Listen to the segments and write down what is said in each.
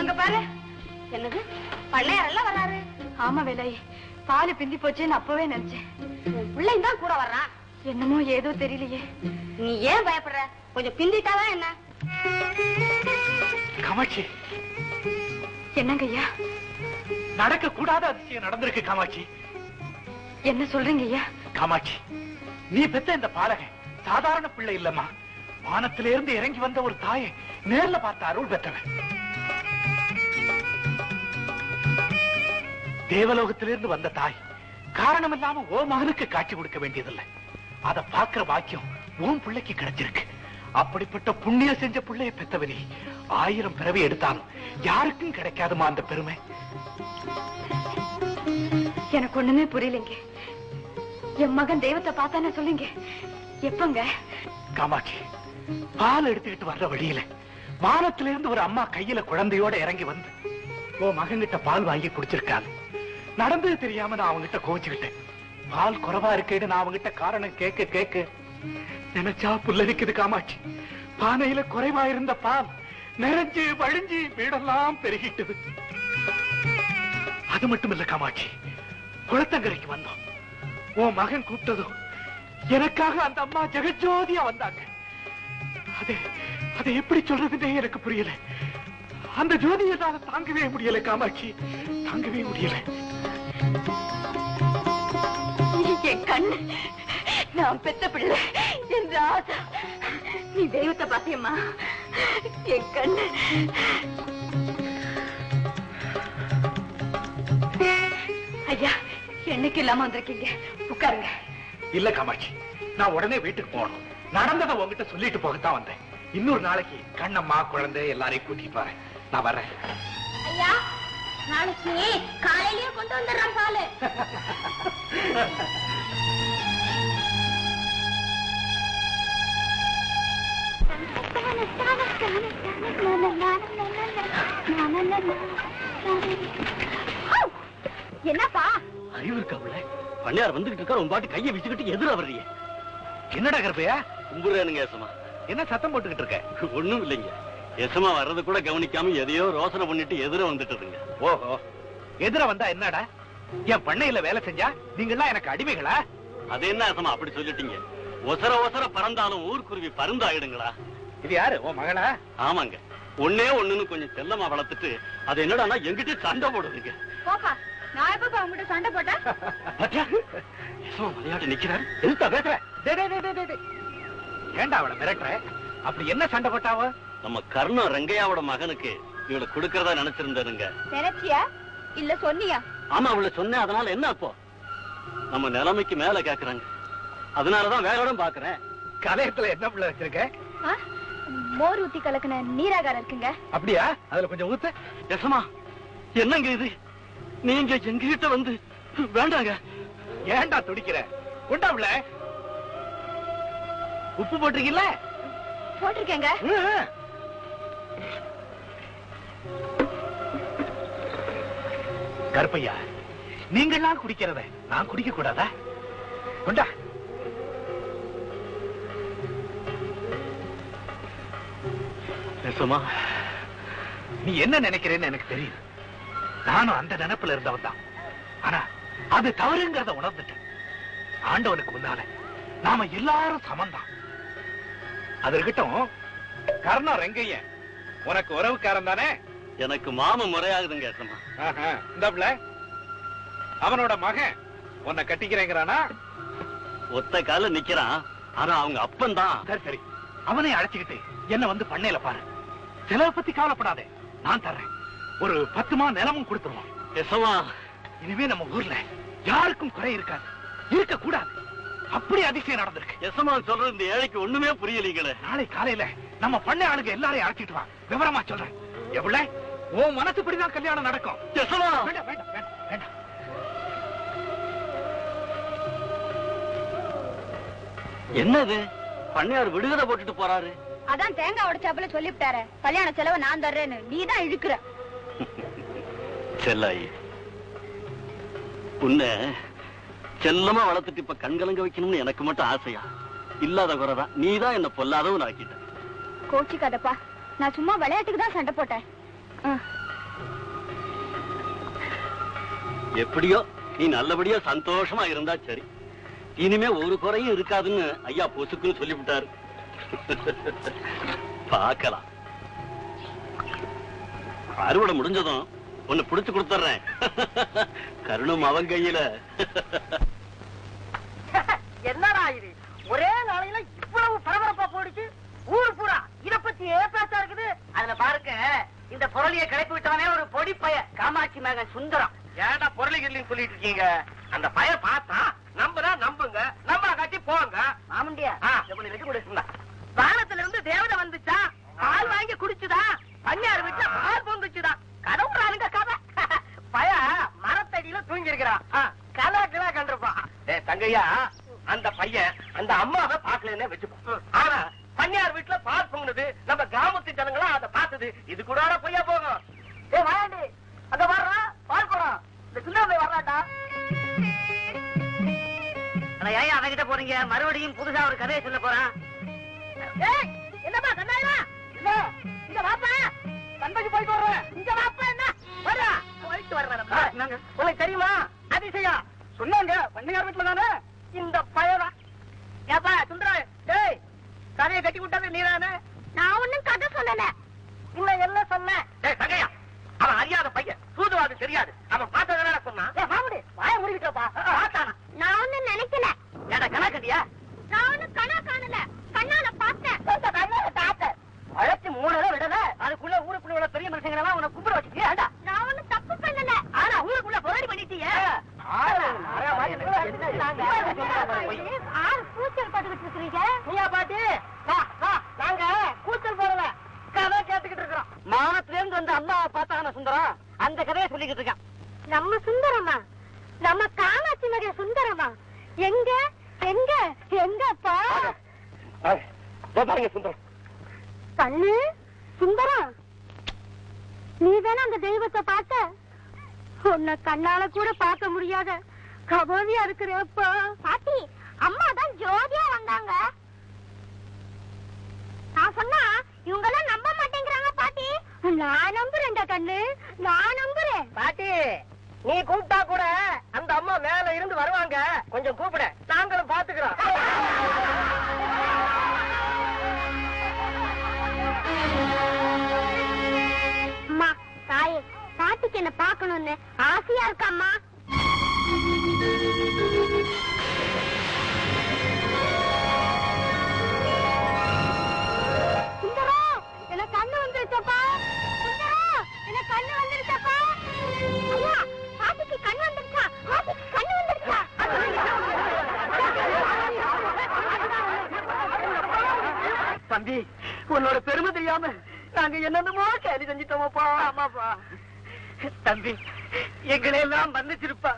அங்க பாரு. என்னது பண்ணையாரெல்லாம் வர்றாரு? ஆமா வேலை, பால் பிந்தி போச்சேன்னு அப்பவே நினைச்சேன். பிள்ளைங்க தான் கூட வர்றான். என்னமோ ஏதோ தெரியலையே. நீ ஏன் பயப்படுற? கொஞ்சம் பிந்திட்டாதான் என்ன? காமாட்சி, என்னங்க ஐயா? நடக்க கூடாத அதிசயம் நடந்திருக்கு காமாட்சி. என்ன சொல்றீங்க ஐயா? காமாட்சி, நீ பெத்த இந்த பாலகன் சாதாரண பிள்ளை இல்லம்மா. வானத்திலிருந்து இறங்கி வந்த ஒரு தாயை நேர்ல பார்த்த அருள் பெற்றவன். தேவலோகத்திலிருந்து வந்த தாய் காரணம் இல்லாம ஓ மகனுக்கு காட்சி கொடுக்க வேண்டியதில்லை. அதை பார்க்கிற பாக்கியம் ஓம் பிள்ளைக்கு கிடைச்சிருக்கு. அப்படிப்பட்ட புண்ணியம் செஞ்ச பிள்ளைய பெத்தவனி 1000 பிறவி எடுத்தாலும் யாருக்கும் கிடைக்காதுமா அந்த பெருமை. எனக்கு ஒண்ணுமே புரியலைங்க. என் மகன் தெய்வத்தை பார்த்தானே சொல்லுங்க. எப்பங்க? காமாட்சி, பால் எடுத்துக்கிட்டு வர்ற வழியில வானத்திலிருந்து ஒரு அம்மா கையில குழந்தையோட இறங்கி வந்து ஓ மகன்கிட்ட பால் வாங்கி குடிச்சிருக்காது. நடந்தது தெரியாம நான் அவங்கிட்ட கோச்சுக்கிட்டேன். பால் குறைவா இருக்கேன்னு நான் அவங்கிட்ட காரணம் கேட்க கேட்க நினைச்சா புல்லரிக்குது காமாட்சி. பானையில குறைவா இருந்த பால் நிறைஞ்சு வழிஞ்சு வீடெல்லாம் பெருகிட்டது. அது மட்டும் இல்ல காமாட்சி, குளத்தங்கரைக்கு வந்தோம். உன் மகன் கூப்பிட்டதும் எனக்காக அந்த அம்மா ஜெகஜோதியா வந்தாங்க. அதை எப்படி சொல்றதுன்னே எனக்கு புரியல. அந்த ஜோதியை நான் தாங்கவே முடியல காமாட்சி, தாங்கவே முடியல. என் கண்ணு, நான் பெத்த பிள்ளை, என் ராஜா, நீ தெய்வத்தை பாத்தியம்மா. என் கண்ணு. ஐயா, என்னைக்கு இல்லாம வந்திருக்கீங்க, உட்காருங்க. இல்ல காமாட்சி, நான் உடனே வீட்டுக்கு போகணும். நடந்ததை உங்ககிட்ட சொல்லிட்டு போகத்தான் வந்தேன். இன்னொரு நாளைக்கு கண்ணம்மா குழந்தை எல்லாரையும் கூட்டிட்டு வரேன். நான் வர்றேன். ஐயா, நாளைக்கு காலையிலேயே கொண்டு வந்துடுறேன் பாலு. என்னப்பா அறிவு இருக்காவுல? பண்ணையார் வந்துகிட்டு இருக்காரு, உன் பாட்டு கையை வச்சுக்கிட்டு எதிர வர்றீங்க. என்னடா கருப்பையா? கும்புறானுங்க ஏசமா. என்ன சத்தம் போட்டுக்கிட்டு இருக்க? ஒண்ணும் இல்லைங்க. ஏசமா வர்றது கூட கவனிக்காம எதையோ ரோசனை பண்ணிட்டு எதிர வந்துட்டுதுங்க. ஓஹோ, எதிர வந்தா என்னடா? என் பண்ணையில வேலை செஞ்சா நீங்கெல்லாம் எனக்கு அடிமைகளா? அது என்ன ஏசமா அப்படி சொல்லிட்டீங்க? ஒசர ஒசர பறந்தாலும் ஊர்க்குருவி பருந்தாயிடுங்களா? இது யாரு, உன் மகளா? ஆமாங்க. ஒன்னே ஒண்ணுன்னு கொஞ்சம் செல்லமா வளர்த்துட்டு அது என்னடானா எங்கிட்ட சண்டை போடுதுங்க. போப்பா, நான் எப்ப உங்ககிட்ட சண்டை போட்டேன்? விளையாட்டு நிக்கிறாரு. எதுத்தா பேசுற? ஏண்டா அவளை மிரட்டுற? அப்படி என்ன சண்டை போட்டாவ? நம்ம கர்ணம் ரங்கையாவோட மகனுக்கு இவளை கொடுக்கறதா நினைச்சிருந்தாருங்க. நினைச்சியா இல்ல சொன்னியா? ஆமா, அவளை சொன்னேன். அதனால என்ன அப்போ? நம்ம நிலைமைக்கு மேல கேக்குறாங்க. அதனாலதான் வேலையோட பாக்குறேன். கலையத்துல என்ன பிள்ளை வச்சிருக்க? மோர் ஊத்தி கலக்குன நீராகாரம் இருக்குங்க. அப்படியா? அதுல கொஞ்சம் ஊத்து. எசமா, என்னங்க இது? நீங்க எங்ககிட்ட வந்து வேண்டாங்க. ஏண்டா துடிக்கிற? உண்டாவுல உப்பு போட்டிருக்கீல்ல? போட்டிருக்கேங்க. கருப்பையா, நீங்கெல்லாம் குடிக்கிறத நான் குடிக்க கூடாதா? கொண்டா. எசமா, நீ என்ன நினைக்கிறேன்னு எனக்கு தெரியும். நானும் அந்த நினைப்புல இருந்தவன் தான். ஆனா அது தவறுங்கிறத உணர்ந்துட்டேன். ஆண்டவனுக்கு முன்னால நாம எல்லாரும் சமந்தான். அது இருக்கட்டும், கர்ணம் ரெங்கைய உனக்கு உறவுக்காரன் தானே? எனக்கு மாம முறையாகுதுங்க எசமா. இந்தாப்ல அவனோட மகன் உன்னை கட்டிக்கிறேங்கிறானா? ஒத்த கால நிக்கிறான். ஆனா அவங்க அப்பன் தான். சரி சரி, அவனை அழைச்சுக்கிட்டு என்ன வந்து பண்ணையில பாரு. செலவை பத்தி கவலைப்படாதே, நான் தர்றேன். ஒரு 10 மா நிலமும் கொடுத்துருவோம். எசமா, இனிமே நம்ம ஊர்ல யாருக்கும் குறை இருக்காது, இருக்க கூடாது. அப்படி அதிசயம் நடந்திருக்கு. எசமா சொல்றது இந்த ஏழைக்கு ஒண்ணுமே புரியலீங்களே. நாளை காலையில நம்ம பண்ணை ஆளுங்க எல்லாரையும் அழைச்சிட்டு வா, விவரமா சொல்றேன். எவ்வளவு உன் மனசுப்படிதான் கல்யாணம் நடக்கும். எசமா, வேண்டாம் வேண்டாம் வேண்டாம் வேண்டாம். என்னது? பண்ணையார் விடுகதை போட்டுட்டு போறாரு. அதான் தேங்காய் உடைச்சாப்புல சொல்லிவிட்டாரு, கல்யாண செலவை நான் தர்றேன்னு. நீ தான் இழுக்கிற. செல்லாயி, உன்னை செல்லமா வளர்த்துட்டு இப்ப கண்கலங்க வைக்கணும்னு எனக்கு மட்டும் ஆசையா? இல்லாத குறைதான். நீதான் என்ன பொல்லாதவன் ஆக்கிட்ட. கோச்சிக்காதப்பா, நான் சும்மா விளையாட்டுக்கு தான் சண்டை போட்டேன். எப்படியோ நீ நல்லபடியா சந்தோஷமா இருந்தா சரி. இனிமே ஒரு குறையும் இருக்காதுன்னு ஐயா பொசுக்குன்னு சொல்லிவிட்டாரு. பார்க்கலாம். அறுவடை முடிஞ்சதும் ஒன்னு புடிச்சு கொடுத்துறேன். கருணும் அவன் கையில. என்னடா இது, ஒரே நாளையில இவ்வளவு பரபரப்பா போடுச்சு. ஊர் பூரா இத பத்தி ஏப்பாசா இருக்குது. அதுல பாருங்க, இந்த பொருளியை கிளப்பி விட்டவனே ஒரு பொடி பைய, காமாட்சி மகன் சுந்தரம். ஏன்டா பொருளிகள் சொல்லிட்டு இருக்கீங்க? அந்த பைய பார்த்தா நம்புனா நம்புங்க, நம்ப காட்டி போங்க. மாமுண்டியா, வெட்டி கொடுத்துருந்தா வானத்துல இருந்து தேவதை வந்துச்சா, பால் வாங்கி குடிச்சுதா, பன்னியார் வீட்டுல பால் பொங்குச்சுதா. கடவுளானுங்க கதை. பய மரத்தடியில தூங்கி இருக்கிறான். கலா கிலா கண்டிருப்பான். தங்கையா, அந்த பையன் அந்த அம்மாவை பாக்கலன்னு வச்சுப்போம். ஆனா பன்னியார் வீட்டுல பால் பொங்குனது நம்ம கிராமத்து ஜனங்களா அதை பார்த்தது. இது கூட பொய்யா போகும். வாயாண்டி, அங்க வர்றா பால் குடம். இந்த சுண்ணாம்பை வர்றாட்டா. ஏன் அவங்கிட்ட போறீங்க? மறுபடியும் புதுசா ஒரு கதையை சொல்ல போறான். என்னப்பா கண்ணாயிரா, இங்க வாப்பா. சந்தைக்கு போயிட்டு வர்றேன். இங்க வாப்பா. என்ன வர்றா? போயிட்டு வர்றேன். உங்களுக்கு தெரியுமா அதிசயம்? சொன்னாங்க பன்னியார் வீட்டுல தானே இந்த பையன். ஏப்பா சுந்தரா, டேய் கதையை கட்டி விட்டது நீதானே? நான் ஒண்ணும் கதை சொல்லல. இன்னும் என்ன சொன்ன? தங்கையா, அவன் அறியாத பையன், சூதுவாது தெரியாது. அவன் பார்த்ததுனால சொன்னான். வாய முடிக்கிட்டப்பா. பார்த்தானா? நான் ஒண்ணும் நினைக்கல. ஏடா கணா கட்டியா? நான் ஒண்ணும் கனா காணல, கண்ணால பார்த்தேன். வளர்ச்சி மூணு விடல. அதுக்குள்ள ஊருக்குள்ள உள்ள பெரிய மனுஷங்க எல்லாம் உன்னை கும்பிட வச்சுக்கியா? நான் ஒண்ணும் தப்பு பண்ணல. ஆனா ஊருக்குள்ள போராடி பண்ணிட்டீங்க. கூச்சல் பட்டுக்கிட்டு இருக்கிறீங்க. நீயா பாட்டி? நாங்க கூச்சல் போடல, கதை கேட்டுக்கிட்டு இருக்கிறோம். மானத்துல இருந்து வந்து அம்மாவை பார்த்தான சுந்தரம் அந்த கதையை சொல்லிக்கிட்டு இருக்கான். நம்ம சுந்தரமா? நம்ம காமாட்சி மகன் சுந்தரமா? எங்க எங்க எங்கப்பா? பாருங்க சுந்தரம். கண்ணு சுந்தரம், நீ வேணா அந்த தெய்வத்தை பார்த்த? உன்னை கண்ணால கூட பார்க்க முடியாத கபோதியா இருக்கிறப்பா. பாட்டி, அம்மா தான் ஜோதியா வந்தாங்க. நான் சொன்னா இவங்க எல்லாம் நம்ப மாட்டேங்கிறாங்க பாட்டி. நான் நம்புறேன்டா கண்ணு, நான் நம்புறேன். பாட்டி, நீ கூப்பிட்டா கூட அந்த அம்மா மேல இருந்து வருவாங்க. கொஞ்சம் கூப்பிட, நாங்களும் பாத்துக்கிறோம். அம்மா தாயே, பாட்டிக்கு என்ன பாக்கணும்னு ஆசையா இருக்காம்மா. சுந்தரம், எனக்கு கண்ணு வந்துருச்சப்பா. சுந்தரம், எனக்கு கண்ணு வந்துருச்சப்பா. ஐயா, பாட்டிக்கு கண்ணு வந்துருச்சா? பாட்டிக்கு கண்ணு வந்துருச்சா? தம்பி, உன்னோட பெருமை தெரியாம நாங்க என்னென்னமோ கேள்வி செஞ்சிட்டோமப்பா. ஆமாப்பா தம்பி, எங்களை எல்லாம் மன்னிச்சிருப்பா.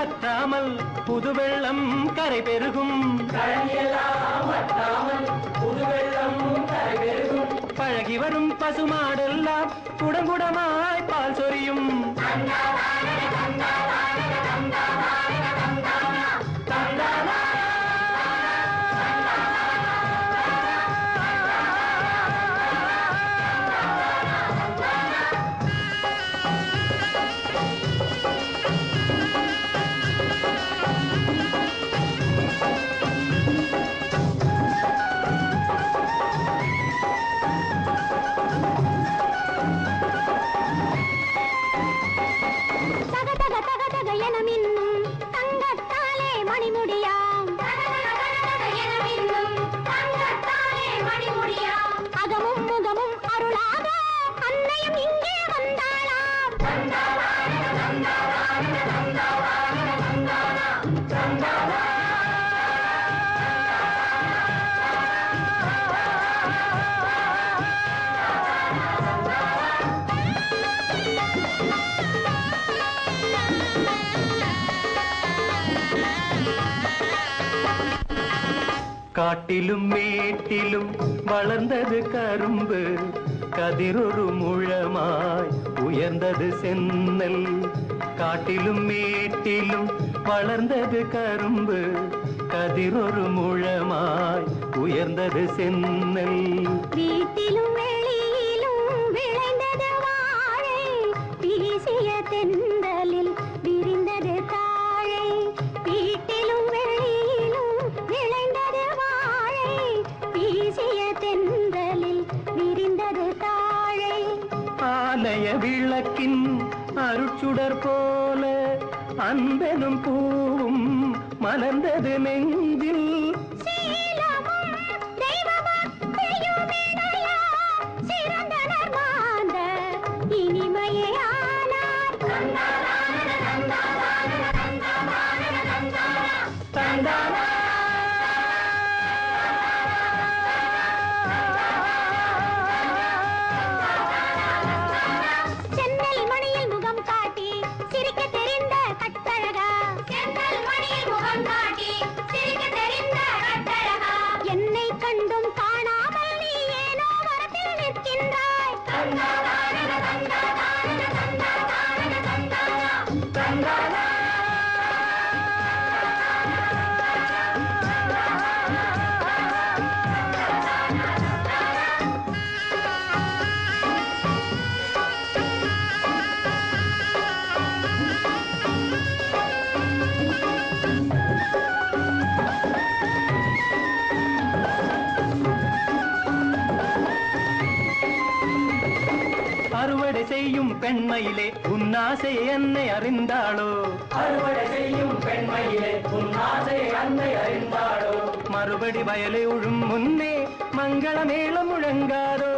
வற்றாமல் புது வெள்ளம் கரை பெருகும். கழனியெல்லாம் வற்றாமல் புது வெள்ளம் கரை பெருகும். பழகி வரும் பசுமாடெல்லாம் குடங்குடமாய் பால் சொரியும். காட்டிலும் மேட்டிலும் வளர்ந்தது கரும்பு, கதிரொரு முழமாய் உயர்ந்தது சென்னல். காட்டிலும் மேட்டிலும் வளர்ந்தது கரும்பு, கதிரொரு முழமாய் உயர்ந்தது சென்னல். வீட்டிலும் வெளியிலும் விளைந்தது வாழை, வீசிய தென்றலில் விரிந்தது தாழை. வீட்டிலும் வெளியிலும் விளைந்தது வாழை, வீசிய தென்றலில் விரிந்தது தாழை. ஆலய விளக்கின் அருட்சுடர் போல அன்பெனும் பூவும் மலர்ந்தது நெஞ்சில். அறுவடை செய்யும் பெண்மையிலே உன்னாசை என்னை அறிந்தாளோ? அறுவடை செய்யும் பெண்மையிலே உன்னாசை என்னை அறிந்தாளோ? மறுபடி வயலை உழும் முன்னே மங்கள மேளம் முழங்காதோ?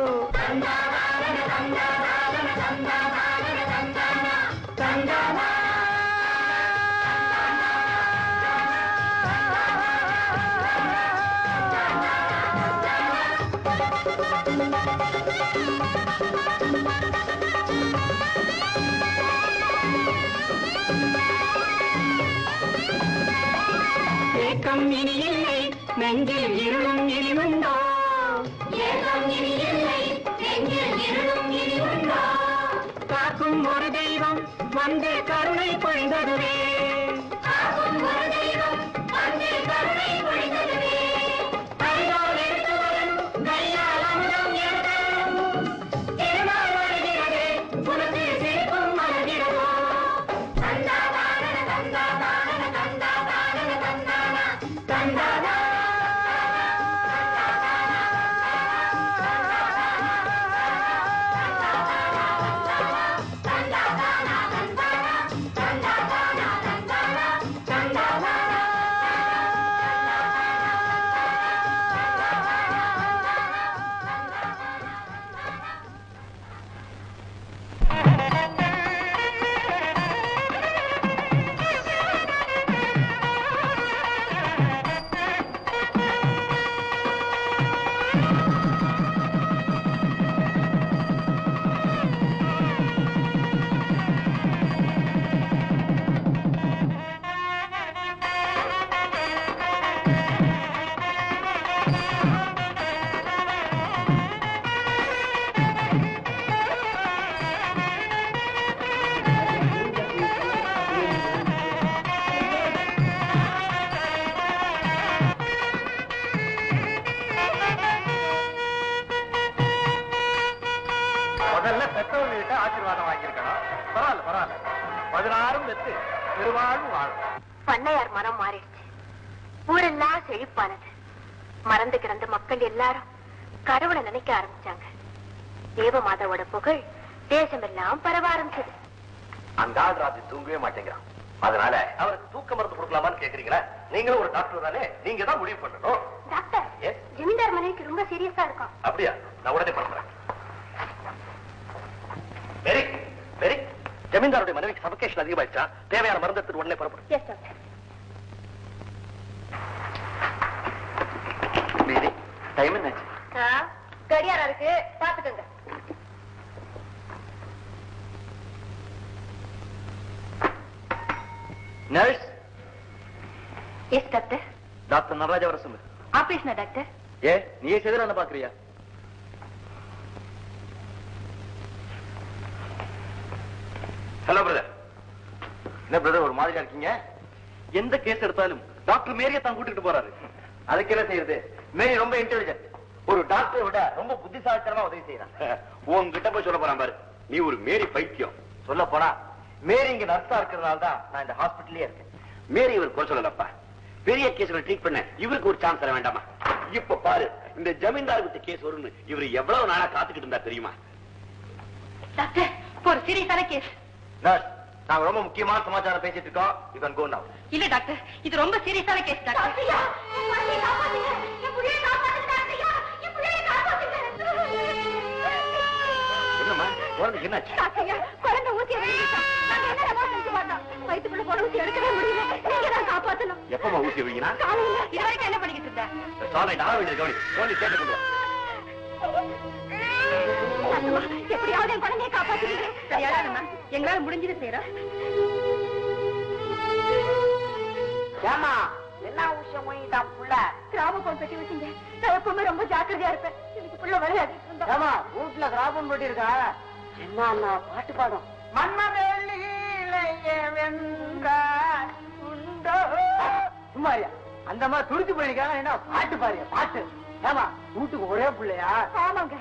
ஏக்கம் இனி இல்லை நெஞ்சில் இருளும் இனி உண்டோ? ஏக்கம் இனி இல்லை நெஞ்சில் இருளும் இனி உண்டோ? காக்கும் ஒரு தெய்வம் வந்து கருணை பொழிந்ததுவே. காக்கும் ஒரு தெய்வம் வந்து கருணை பொழிந்ததுவே. கையால் எடுத்து வரும் கையால் அமுதம் எடுத்து திருநாள் வருகிறது உனக்கு சிரிப்பும் மலர்கிறதோ? Tandana ஆசீர்வாதம் வாங்கியிருக்கணும். பரவாயில்ல பரவாயில்ல, 16 பெற்று பெருவாழ்வு வாழும். பண்ணையார் மனம் மாறிடுச்சு. ஊரெல்லாம் செழிப்பானது. மறந்து கிடந்த மக்கள் எல்லாரும் கடவுளை நினைக்க ஆரம்பிச்சாங்க. தேவமாதாவோட புகழ் தேசமெல்லாம் பரவ ஆரம்பிச்சது. அந்த ஆள் ராத்திரி தூங்கவே மாட்டேங்கிறான். அதனால அவருக்கு தூக்க மருந்து கொடுக்கலாமான்னு கேக்குறீங்களா? நீங்களும் ஒரு டாக்டர் தானே, நீங்க தான் முடிவு பண்ணணும். டாக்டர், ஜமீன்தார் மனைவிக்கு ரொம்ப சீரியஸா இருக்கும். அப்படியா? நான் உடனே பண்றேன். வெரி வெரி, ஜமீன்தாருடைய மனைவிக்கு சபகேஷன் அதிகமாயிடுச்சா? தேவையான மருந்து எடுத்து உடனே புறப்படும். Yes doctor. டைம் என்னாச்சு? கடியாரா இருக்கு, பாத்துக்கங்க. Nurse. Yes doctor. Doctor Nataraja வர சொல்லு. ஆபரேஷனா டாக்டர்? ஏ, நீயே செய்து பாக்குறியா? Hello brother. என்ன பிரதர் ஒரு மாதிரியா இருக்கீங்க? எந்த கேஸ் எடுத்தாலும் டாக்டர் மேரியை தான் கூட்டிட்டு போறாரு. அதுக்கு என்ன செய்யறது? மேரி ரொம்ப இன்டெலிஜென்ட். ஒரு டாக்டரை விட ரொம்ப புத்திசாலித்தனமா உதவி செய்யறான். உன்கிட்ட போய் சொல்ல போறான் பாரு, நீ ஒரு மேரி பைத்தியம். சொல்ல போனா மேரி இங்க நர்ஸா இருக்கிறதுனால தான் நான் இந்த ஹாஸ்பிட்டலே இருக்கேன். மேரி இவர் குறை சொல்லலப்பா. பெரிய கேஸ்களை ட்ரீட் பண்ண இவருக்கு ஒரு சான்ஸ் தர வேண்டாமா? இப்ப பாரு, இந்த ஜமீன்தார் விட்டு கேஸ் வரும்னு இவர் எவ்வளவு நாளா காத்துக்கிட்டு இருந்தா தெரியுமா? டாக்டர், ஒரு சீரியஸான கேஸ். நர்ஸ், நாங்க ரொம்ப முக்கியமான சமாச்சாரம் பேசிட்டு இருக்கோம். You can go now. இல்ல டாக்டர், இது ரொம்ப சீரியஸான கேஸ் டாக்டர். என்னம்மா குழந்தைக்கு என்னாச்சு? குழந்தை ஊசி வயிற்றுக்குள்ள போன ஊசி எடுக்கவே முடியல. நீங்க தான் காப்பாத்தணும். எப்பமா ஊசி வைக்கினா? இது வரைக்கும் என்ன பண்ணிக்கிட்டு இருந்த? எப்படியாவது என் குழந்தைய காப்பாத்துறீங்க. சரியாதானம்மா? எங்களால முடிஞ்சது செய்யறோம். ஏமா என்ன விஷயம் வாங்கிட்டான் புள்ள? கிராமபோன் பெட்டி வச்சுங்க. நான் எப்பவுமே ரொம்ப ஜாக்கிரதையா இருப்பேன். எனக்கு புள்ள விளையாடிட்டு இருந்தா. ஏமா வீட்டுல கிராமம் பெட்டி இருக்கா? என்ன பாட்டு பாடும்? மன்மதெளியிலேயே வென்றார் உண்டோ? சும்மாரியா, அந்த மாதிரி துடிச்சு போயிருக்காங்க. என்ன பாட்டு பாரியா பாட்டு? ஏமா வீட்டுக்கு ஒரே பிள்ளையா? ஆமாங்க.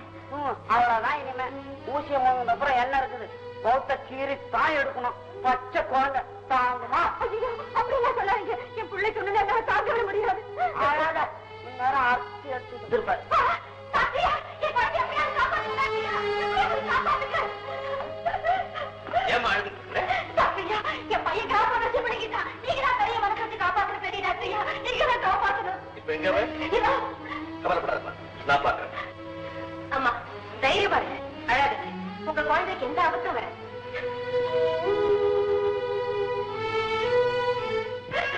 அவ்வளவுதான். இனிமே ஊசியம் வாங்கின அப்புறம் என்ன இருக்குது? பௌத்த கீரி தாய் எடுக்கணும். பச்சை குழந்தை தாங்குமா? அப்படிலாம் சொல்லாதீங்க. என் பிள்ளை சொன்னது என்னால தாங்கவே முடியாது. அழகா இந்நேரம் அரிசி எடுத்துட்டு இருப்பேன். ஏமா அழுதுட்டு என் பையன் காப்பாற்ற பண்ணிக்கிட்டான். நீங்க தான் பெரிய மனசு காப்பாற்ற பெரிய டாக்டரியா, நீங்க தான் காப்பாற்றணும். இப்ப எங்க கவலைப்படாதமா, நான் பாக்குறேன். அம்மா தைரியமா இருங்க, அழாதுங்க. உங்க குழந்தைக்கு எந்த ஆபத்தும் வர.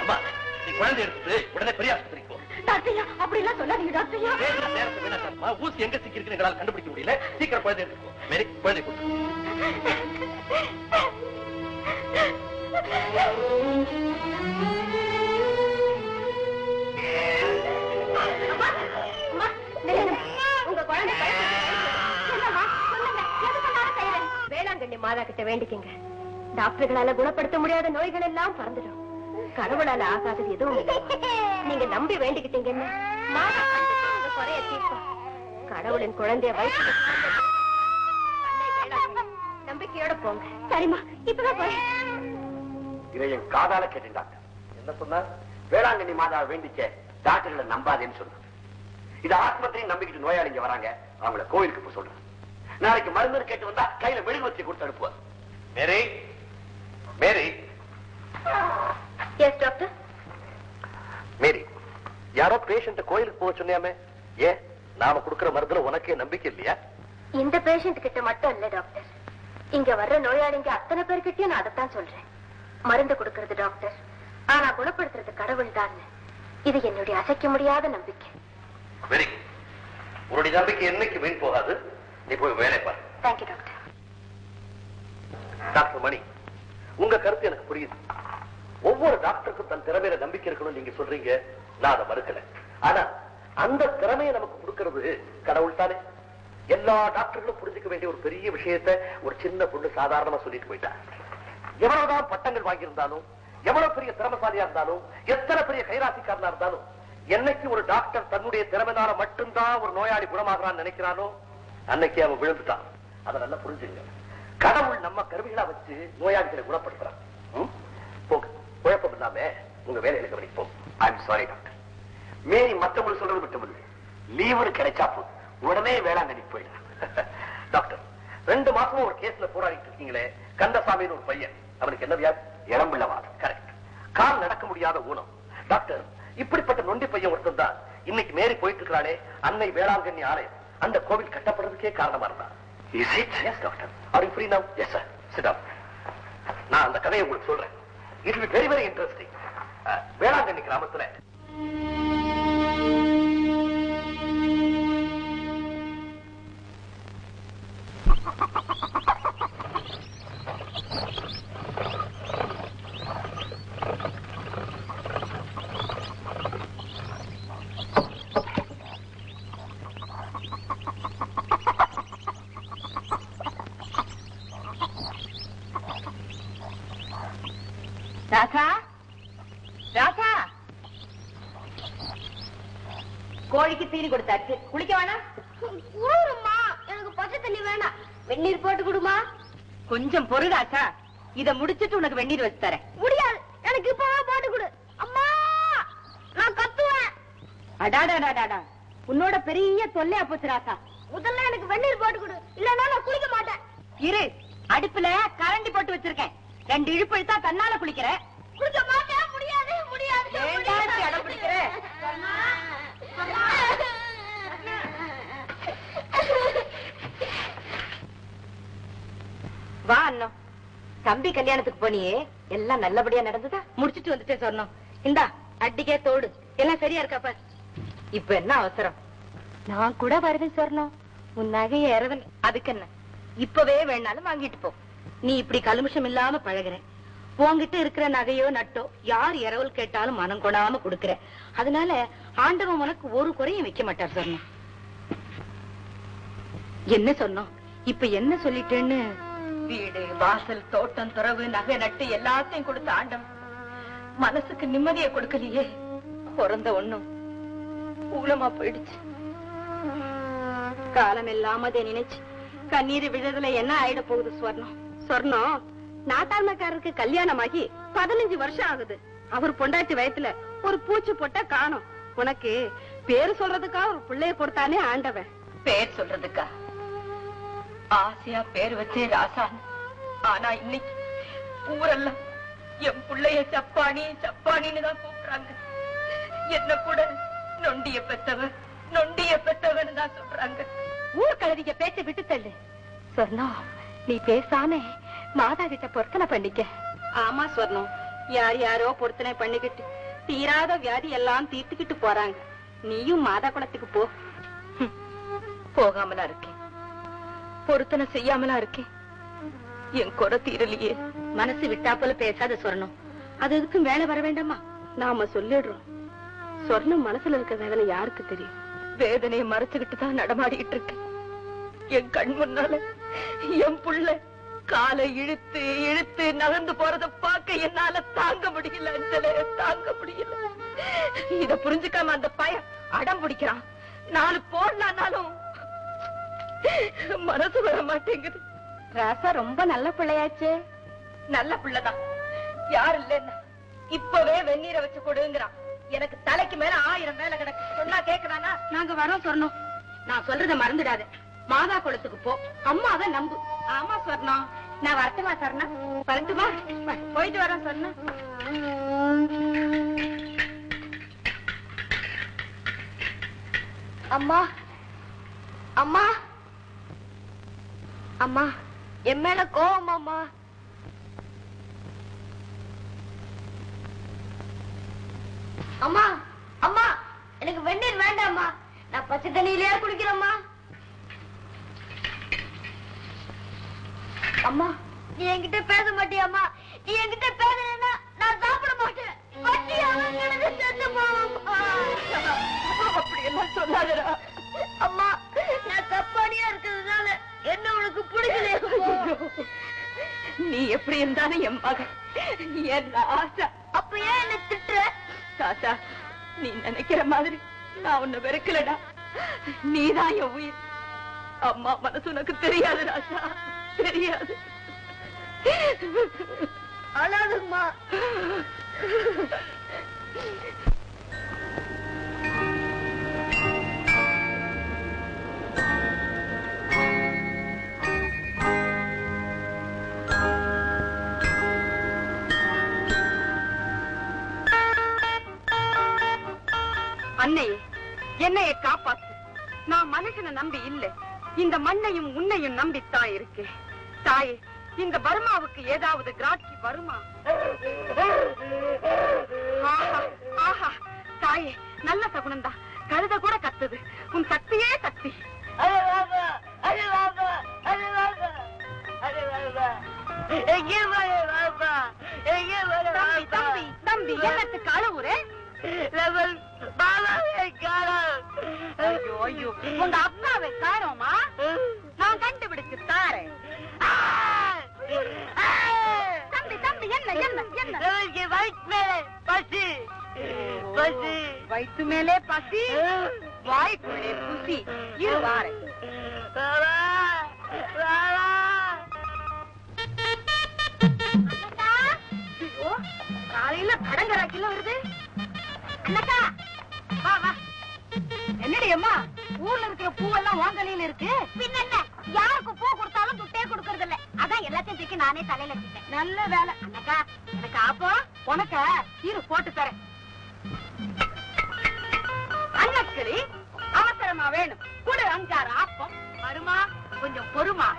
அம்மா, நீ குழந்தை எடுத்துட்டு உடனே பெரிய ஆஸ்பத்திரிக்கு போ. டாக்டரியா, அப்படி எல்லாம் சொல்லாதீங்க டாக்டரியா. நேரத்தை வீணாக்காதம்மா. ஊசி எங்க சிக்கி இருக்குன்னு எங்களால கண்டுபிடிக்க முடியல. சீக்கிரம் குழந்தை எடுத்துக்கோ. மேரி, குழந்தை கொடுத்து. உங்க குழந்தை வேளாங்கண்ணி மாதா கிட்ட வேண்டிக்கங்க. டாக்டர்களால குணப்படுத்த முடியாத நோய்கள் எல்லாம் பறந்துடும். கடவுளால ஆகாதது எதுவும் இல்லை. நீங்க நம்பி வேண்டிக்கிட்டீங்கன்னு மாதா கண்டிப்பா உங்க குறைய தீர்க்கும். கடவுளின் குழந்தைய வயசு நம்பிக்கையோட போங்க. சரிம்மா, இப்பதான் போய். இதை என் காதால கேட்டேன் டாக்டர். என்ன சொன்னார்? வேளாங்கண்ணி மாதா வேண்டிக்க டாக்டர்களை நம்பாதேன்னு சொன்னார். இது ஆஸ்பத்திரியும் நம்பிக்கிட்டு நோயாளிங்க வராங்க, அவங்கள கோயிலுக்கு போய் சொல்றேன். நாளைக்கு மருந்து கேட்டு வந்தா கையில மெழுகுவர்த்தி கொடுத்து அனுப்புவார். மேரி, மேரி. Yes doctor. மேரி, யாரோ பேஷண்ட கோயிலுக்கு போக சொன்னியாமே, ஏன் நாம கொடுக்கிற மருந்துல உனக்கே நம்பிக்கை இல்லையா? இந்த பேஷண்ட் கிட்ட மட்டும் இல்ல டாக்டர், இங்க வர்ற நோயாளிங்க அத்தனை பேர்கிட்டயும் நான் அதைத்தான் சொல்றேன். மருந்து கொடுக்கறது டாக்டர், ஆனா குணப்படுத்துறது கடவுள் தான். இது என்னுடைய அசைக்க முடியாத நம்பிக்கை. Very good. உன்னுடைய நம்பிக்கை என்னைக்கு வீண் போகாது. நீ போய் வேலை பாரு. Thank you doctor. டாக்டர் மணி, உங்க கருத்து எனக்கு புரியுது. ஒவ்வொரு டாக்டருக்கும் தன் திறமையில நம்பிக்கை இருக்கணும் நீங்க சொல்றீங்க, நான் அதை மறுக்கல. ஆனா அந்த திறமையை நமக்கு கொடுக்கிறது கடவுள் தானே. எல்லா டாக்டர்களும் புரிஞ்சுக்க வேண்டிய ஒரு பெரிய விஷயத்தை ஒரு சின்ன பொண்ணு சாதாரணமா சொல்லிட்டு போயிட்டா. எவ்வளவுதான் பட்டங்கள் வாங்கியிருந்தாலும், எவ்வளவு பெரிய திறமைசாலியா இருந்தாலும், எத்தனை பெரிய கைராசிக்காரனா இருந்தாலும், என்னைக்கு ஒரு டாக்டர் தன்னுடைய திறமைனால மட்டும்தான் ஒரு நோயாளி குணமாகறான்னு நினைக்கிறானோ அன்னைக்கு அவன் விழுந்துட்டான். அதை நல்லா புரிஞ்சுங்க. கடவுள் நம்ம கருவிகளா வச்சு நோயாளிகளை குணப்படுத்துறான். போங்க, குழப்பம் இல்லாம உங்க வேலையில கவனிப்போம். I am sorry doctor. Mary மற்றவங்களுக்கு சொல்றது மட்டுமில்லை, லீவு கிடைச்சா போதும் உடனே வேளாங்கண்ணி போயிடலாம். டாக்டர், 2 மாசமா ஒரு கேஸ்ல போராடிட்டு இருக்கீங்களே, கந்தசாமின்னு ஒரு பையன், அவனுக்கு என்ன வியாதி? இளம்பிள்ளவாதம். கரெக்ட். கால் நடக்க முடியாத ஊனம். டாக்டர், இப்படிப்பட்ட நொண்டி பையன் ஒருத்தர் தான் இன்னைக்கு மேரி போயிட்டு இருக்கிறானே அன்னை வேளாங்கண்ணி ஆலயம், அந்த கோவில் கட்டப்படுறதுக்கே காரணமா இருந்தான். Is it? Yes, doctor. Are you free now? Yes, sir. Sit down. நான் அந்த கதையை உங்களுக்கு சொல்றேன். It will be very, very interesting. Velankanni கிராமத்துல ராசா, ராசா, கோழிக்கு தீனி கொடுத்தாச்சு, குளிக்க வேணாம்? எனக்கு பச்சை தண்ணி வேணாம், வெந்நீர் போட்டு கொடுமா. கொஞ்சம் பொறு ராசா, இத முடிச்சிட்டு உனக்கு வெந்நீர் வச்சு தரேன். முடியாது, எனக்கு இப்பவே போட்டு கொடு. அம்மா, நான் கத்துவேன். அடாடாடாடா, உன்னோட பெரிய தொல்லையா போச்சு ராசா. முதல்ல எனக்கு வெந்நீர் போட்டு கொடு, இல்லன்னா நான் குளிக்க மாட்டேன். இரு, அடுப்புல கரண்டி போட்டு வச்சிருக்கேன், 2 இழுப்பு இழுத்தா தன்னால குளிக்கிற. குளிக்க மாட்டேன், முடியாது, முடியாது. ஏன்டா அடம் பிடிக்கிற? வா அண்ணா, தம்பி கல்யாணத்துக்கு போனியே, எல்லாம் நல்லபடியா நடந்ததா? முடிச்சிட்டு வந்துட்டே சொன்னோம். இந்தா அட்டிக்கே தோடு, எல்லாம் சரியா இருக்காப்பா? இப்ப என்ன அவசரம்? நான் கூட வருவேன் சொன்னோம், உன் நகையை ஏறவன். அதுக்கு என்ன, இப்பவே வேணாலும் வாங்கிட்டு போ. நீ இப்படி கலுமிஷம் இல்லாம பழகுற, உன்கிட்ட இருக்கிற நகையோ நட்டோ யார் இரவல் கேட்டாலும் மனம் கொடாம கொடுக்கற. அதனால ஆண்டவன் உனக்கு ஒரு குறையும் வைக்க மாட்டார் சொன்னோம். என்ன சொன்னோம்? இப்ப என்ன சொல்லிட்டேன்னு? வீடு வாசல் தோட்டம் துறவு நகை நட்டு எல்லாத்தையும் கொடுத்த ஆண்டவன் மனசுக்கு நிம்மதியை கொடுக்கலையே. பிறந்த ஒண்ணும் ஊலமா போயிடுச்சு. காலம் இல்லாம அதை நினைச்சு கண்ணீர் விழுதுல என்ன ஆயிட போகுது சொர்ணம்? சொர்ணம் நாட்டாண்மைக்காரருக்கு கல்யாணமாகி 15 வருஷம் ஆகுது. அவர் பொண்டாட்டி வயத்துல ஒரு பூச்சி போட்டா காணும். உனக்கு பேரு சொல்றதுக்கா ஒரு பிள்ளைய கொடுத்தானே ஆண்டவன். பேர் சொல்றதுக்கா ஆசையா பேர் வச்சே ராசான். ஆனா இன்னைக்கு ஊரெல்லாம் என் பிள்ளைய சப்பானி சப்பானின்னு தான் கூப்பிடுறாங்க. என்ன கூட நொண்டிய பெத்தவன் நொண்டிய பெத்தவன் தான் சொல்றாங்க. ஊர் கழுதிக்க பேச்ச விட்டு தள்ளு. சொர்ணம், நீ பேசாம மாதா கிட்ட பொருத்தனை பண்ணிக்க. ஆமா சொர்ணம், யார் யாரோ பொருத்தனை பண்ணிக்கிட்டு தீராத வியாதி எல்லாம் தீர்த்துக்கிட்டு போறாங்க. நீயும் மாதா குளத்துக்கு போ. போகாமலா இருக்கேன், பொருத்தனை செய்யாமலா இருக்கேன். என் குறை தீரலையே. மனசு விட்டாப்போல பேசாத சொர்ணம், அது எதுக்கும் வேலை வர வேண்டாமா? நாம சொல்லிடுறோம். சொர்ணம் மனசுல இருக்க வேதனை யாருக்கு தெரியும்? வேதனையை மறைச்சுக்கிட்டு தான் நடமாடிட்டு இருக்கேன். என் கண் முன்னால என் புள்ள காலை இழுத்து இழுத்து நகர்ந்து போறத பார்க்க என்னால தாங்க முடியல. அஞ்சலே, தாங்க முடியல. இத புரிஞ்சுக்காம அந்த பையன் அடம் பிடிக்கிறான். 4 போடலான்னாலும் மனசு வர மாட்டேங்குது. ராசா ரொம்ப நல்ல பிள்ளையாச்சு. நல்ல பிள்ளைதான், யாரு இல்லைன்னா இப்பவே வெந்நீரை வச்சு கொடுங்கிறான். எனக்கு தலைக்கு மேல 1000 வேலை கிடக்கு. சொன்னா கேக்குறானா? நாங்க வரோம் சொன்னோம். நான் சொல்றத மறந்துடாத. மாதா குளத்துக்கு போ, அம்மாவை நம்பு. ஆமா சொர்ணம், நான் வரட்டுமா சொர்ணா? வரட்டுமா? போயிட்டு வரேன் சொர்ணா. அம்மா, அம்மா, அம்மா, என் மேல கோவம் அம்மா. அம்மா, அம்மா, எனக்கு வெந்நீர் வேண்டாம்மா, நான் பச்சை தண்ணியிலே குடிக்கிறேம்மா. அம்மா, நீ என்கிட்ட பேச மாட்டியாம்மா? நீ என்கிட்ட பேசலன்னா நான் சாப்பிட மாட்டேன். அப்படி எல்லாம் சொல்லாதடா. அம்மா, நான் தப்பானியா இருக்கிறதுனால என்ன உனக்கு பிடிக்கலையா? நீ எப்படி இருந்தாலும் என் மகன், என் ஆசா. அப்ப ஏன் என்ன திட்டுற? தாத்தா, நீ நினைக்கிற மாதிரி நான் உன்னை வெறுக்கலடா. நீதான் என் உயிர். அம்மா மனசு உனக்கு தெரியாது ராசா, தெரியாது. அழாதுமா. அன்னையே, என்னையை காப்பாத்து. நான் மனுஷனை நம்பி இல்லை, இந்த மண்ணையும் உன்னையும் நம்பித்தான் இருக்கேன். தாயே, இந்த பர்மாவுக்கு ஏதாவது கிராக்கி வருமா? ஆஹா ஆஹா, தாயே நல்ல சகுனந்தா. கழுத கூட கத்துது. உன் சக்தியே சக்தி. தம்பி தம்பி என்னத்துக்கு அழுவுறே? ஐயோ, உங்க அப்பாவை காணோமா? நான் கண்டுபிடிச்சு தாரேன். தம்பி தம்பி என்ன என்ன என்ன? பசி பசி, வயிற்று மேலே பசி, வாய்க்குள்ளே குசி. இருவாரு காலையில கடங்கராக்கில வருது. அண்ணக்கா வா வா. என்னடி அம்மா, ஊர்ல இருக்கிற பூவெல்லாம் வாங்கலையில இருக்கு. பின்ன யாருக்கு பூ கொடுத்தாலும் துட்டே கொடுக்கறது இல்ல. அதான் எல்லாத்தையும் தூக்கி நானே தலையில வச்சுட்டேன். நல்ல வேலை. அண்ணக்கா எனக்கு ஆப்போ உனக்க இரு போட்டு தரேன். அண்ணக்கிளி அவசரமா வேணும், கூட 5-6 ஆப்பம். வருமா? கொஞ்சம் பொறுமா,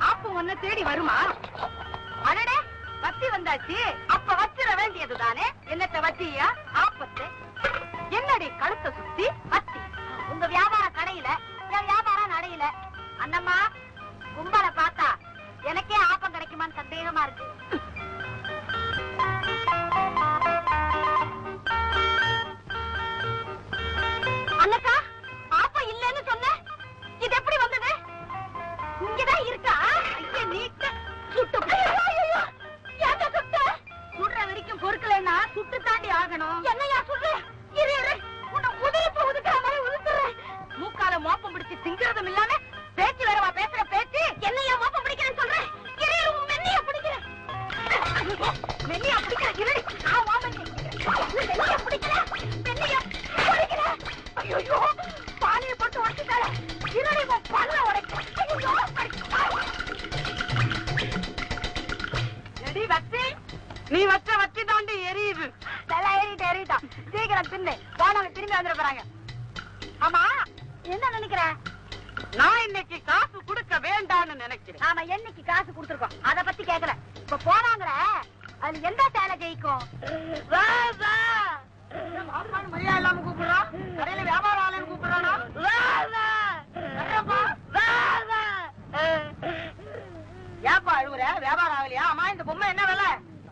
ஆப்பம் ஒன்ன தேடி வருமா? அடடே, வத்தி வந்தாச்சு. அப்ப வச்சிட வேண்டியதுதானே. என்னத்த வச்சியா? ஆப்பத்தை. என்னடி கழுத்தை சுத்தி வத்தி? உங்க வியாபார கடையில என் வியாபாரம் நடையில. அண்ணம்மா, கும்பலை பார்த்தா எனக்கே ஆப்பம் கிடைக்குமான்னு சந்தேகமா இருக்கு. அண்ணக்கா, ஆப்பம் இல்லன்னு சொன்ன, இது எப்படி வந்தது? இங்கதான் இருக்கா? ஐயா நீட்ட சுட்டு. சுடுற வரைக்கும் பொறுக்கலைன்னா சுட்டு தாண்டி ஆகணும். என்னையா சொல்ற? உன்னை உதவி உதுக்கிற மாதிரி உதுக்குறேன். மூக்கால மோப்பம் பிடிச்சு திங்கிறதும் இல்லாம பேச்சு வேறவா பேசுற பேச்சு? என்னையா மோப்பம் பிடிக்கிறேன்னு சொல்றேன். மென்னியா பிடிக்கிறேன். மென்னியா பிடிக்கிறேன். மென்னியா பிடிக்கிறேன். மென்னியா பிடிக்கிறேன். ஐயோ, பானையை போட்டு உடச்சுட்டாரு. பல்ல உடைக்க. வச்சு நீ வச்ச வச்சு தாண்டி எரியுது. எரியுதா? சீக்கிரம் தின்னு, போனவங்க திரும்பி வந்துட போறாங்க. ஆமா, என்ன நினைக்கிற? நான் இன்னைக்கு காசு கொடுக்க வேண்டாம்னு நினைக்கிறேன். நாம என்னைக்கு காசு கொடுத்துருக்கோம், அத பத்தி கேட்கல. இப்ப போனாங்களே, அது எந்த சேலை ஜெயிக்கும்? மரியாதை இல்லாம கூப்பிடுறான். கடையில வியாபாரம் ஆளுன்னு கூப்பிடுறானா? ஏப்பா அழுகுற? வியாபாரம் ஆகலையா? ஆமா, இந்த பொம்மை என்ன விலை?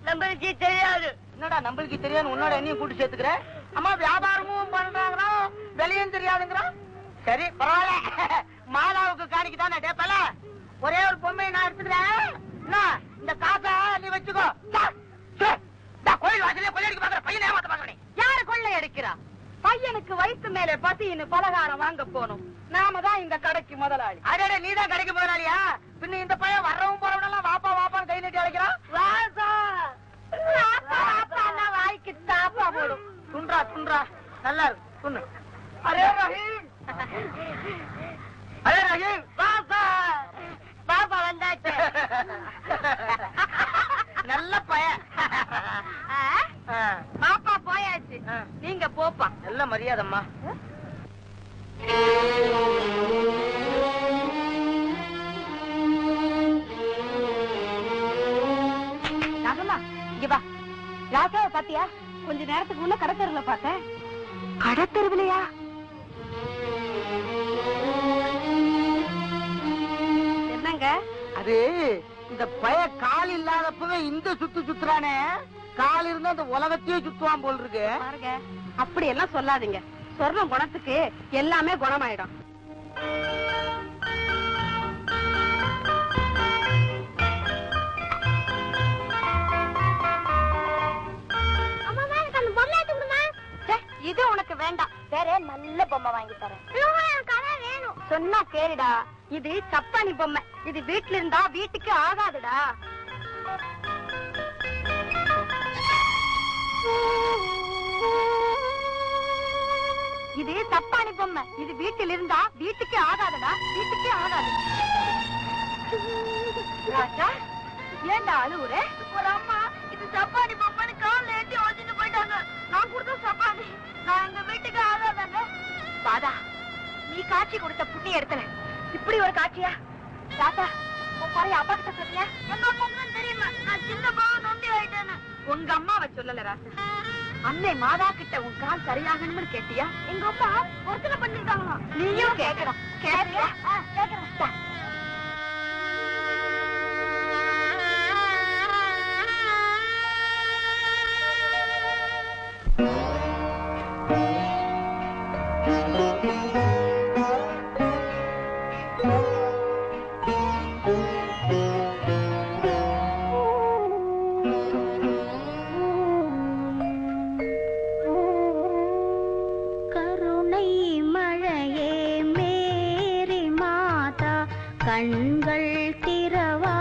நம்மளுக்கு தெரியாது. என்னடா நம்மளுக்கு தெரியாது? உன்னோட என்னையும் கூட்டு சேர்த்துக்கிற. அம்மா, வியாபாரமும் பண்றாங்களா, விலையும் தெரியாதுங்கிறா. சரி பரவாயில்ல, மாலாவுக்கு காணிக்குதானே டேப்பல. ஒரே ஒரு பொம்மையை நான் எடுத்துக்கிறேன். இந்த காசை நீ வச்சுக்கோ. கோயில் வாசலே கொள்ளையடிக்க பாக்குற பையனை ஏமாத்த பாக்குறேன். யாரு கொள்ளை அடிக்கிறா? பையனுக்கு வயிற்று மேலே பசின்னு பலகாரம் வாங்க போனோம். நாம தான் இந்த கடைக்கு முதலாளி. அடே, நீ தான் கடைக்கு முதலாளியா? பின்ன இந்த பையன் வரவும் போறவனெல்லாம் வாப்பா வாப்பான்னு கை நீட்டி அழைக்கிறான். வாய்க்கு தாப்பா போடும். துன்றா துன்றா, நல்லா இருக்கு, துண்ணு. அரே ரஹீம், அரே ரஹீம், பாப்பா பாப்பா வந்தாச்சு. நல்ல பையன். பாப்பா போயாச்சு, நீங்க போப்பா. நல்ல மரியாதைம்மா. ராகம்மா, இங்க வா. ராசாவை பாத்தியா? கொஞ்ச நேரத்துக்கு முன்ன கடத்தெருவுல பார்த்தேன். கடத்தெருவுலையா? என்னங்க அது? இந்த பய கால் இல்லாதப்பவே இந்த சுத்து சுத்துறானே, கால் இருந்தா அந்த உலகத்தையே சுத்துவான் போல் இருக்கு. பாருங்க, அப்படி எல்லாம் சொல்லாதீங்க. சொர்ணம் குணத்துக்கு எல்லாமே குணமாயிடும். இது உனக்கு வேண்டாம், வேற நல்ல பொம்மை வாங்கி தரேன். சொன்னா கேளுடா, இது சப்பானி பொம்மை. இது வீட்டுல இருந்தா வீட்டுக்கு ஆகாதுடா. இது தப்பானி பொம்மை. இது வீட்டில் இருந்தா வீட்டுக்கே ஆகாதடா, வீட்டுக்கே ஆகாது. ராஜா, ஏண்டா அழுவுற? ஒரு அம்மா இது சப்பானி பொம்மைன்னு காலில் ஏற்றி வச்சுட்டு போயிட்டாங்க. நான் கொடுத்த சப்பானி நான் எங்க வீட்டுக்கு ஆகாதாங்க. பாதா, நீ காட்சி கொடுத்த புண்ணிய இடத்துல இப்படி ஒரு காட்சியா? ராஜா, உன் பாரு அப்பா கிட்ட சொன்னியா? எங்க அம்மாவுக்கு தெரியுமா நான் சின்ன பாவம் நொண்டி ஆயிட்டேன்னு? உங்க அம்மாவை சொல்லல ராஜா, அன்னை மாதா கிட்ட உன் கால் சரியாகணும்னு கேட்டியா? எங்க அம்மா ஒருத்தனை பண்ணிருக்காங்களா? நீயும் கேட்கணும். கேட்கறியா? கேட்கறேன். கண்கள் திறவா